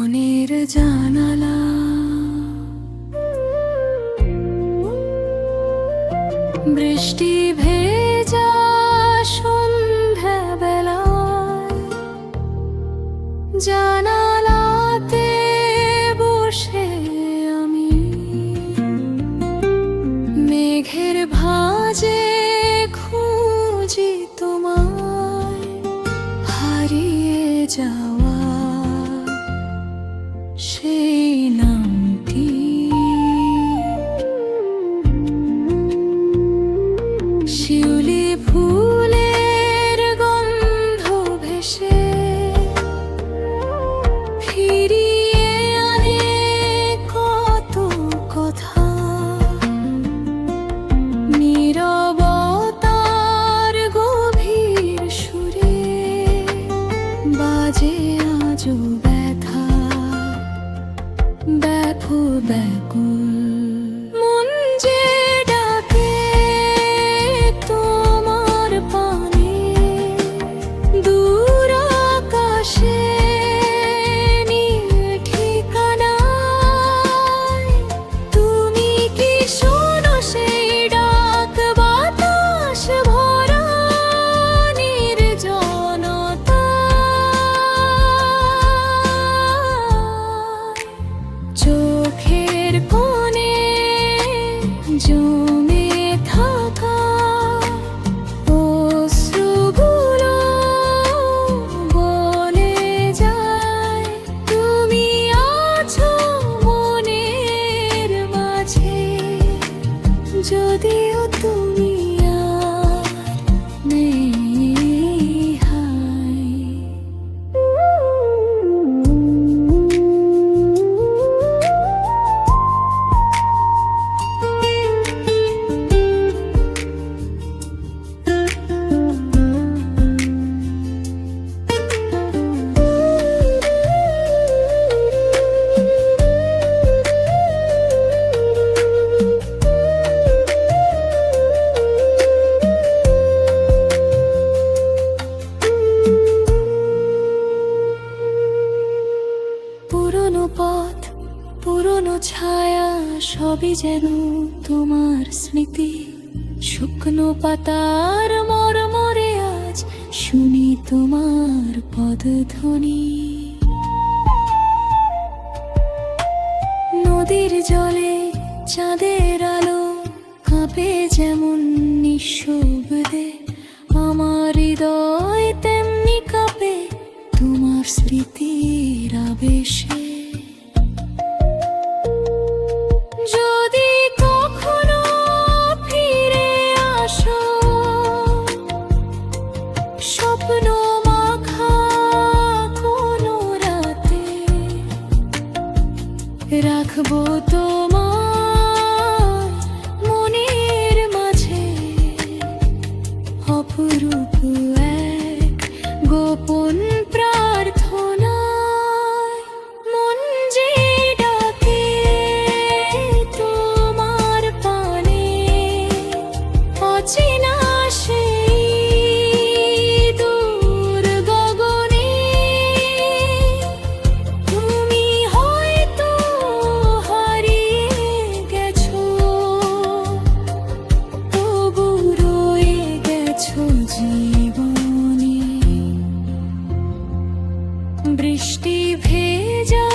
মনের জানালা বৃষ্টি ভেজা সন্ধ্যা বেলায় জানালাতে বসে আমি মেঘের ভাঁজে খুঁজি তোমায় হারিয়ে যাওয়া সেই নামটি। শিউলি ফুলের গন্ধ ভেসে ফিরিয়ে আনে কত কথা, নীরবতার গভীর সুরে বাজে আজও ব্যথা ব্যাকুল ব্যাকুল। মন যে ডাকে তোমার পানে দূর আকাশে নীল ঠিকানায়, তুমি কি শোনো সেই ডাক বাতাস ভরা নির্জনতা। চোখের কোণে জমে থাকা অশ্রুগুলো বলে যায় তুমি আছো মনের মাঝে, যদিও তুমি আর নেই হায়। পুরনো পথ পুরনো ছায়া সবই যেন তোমার স্মৃতি, শুকনো পাতার মরমরে আজ শুনি তোমার পদধ্বনি। নদীর জলে চাঁদের আলো কাঁপে যেমন নিঃশব্দে, আমার হৃদয় তেমনি কাঁপে তোমার স্মৃতির আবেশে। যদি কখনো ফিরে আসো স্বপ্ন মাখা কোনো রাতে, রাখবো তোমার মনের মাঝে অপরূপ এক গোপন প্রার্থনায়। মন যে ডাকে তোমার পানে অচেনা সেই দূর গগনে, তুমি হয়তো হারিয়ে গেছো তবু রয়ে গেছো জীবনে। বৃষ্টি ভেজা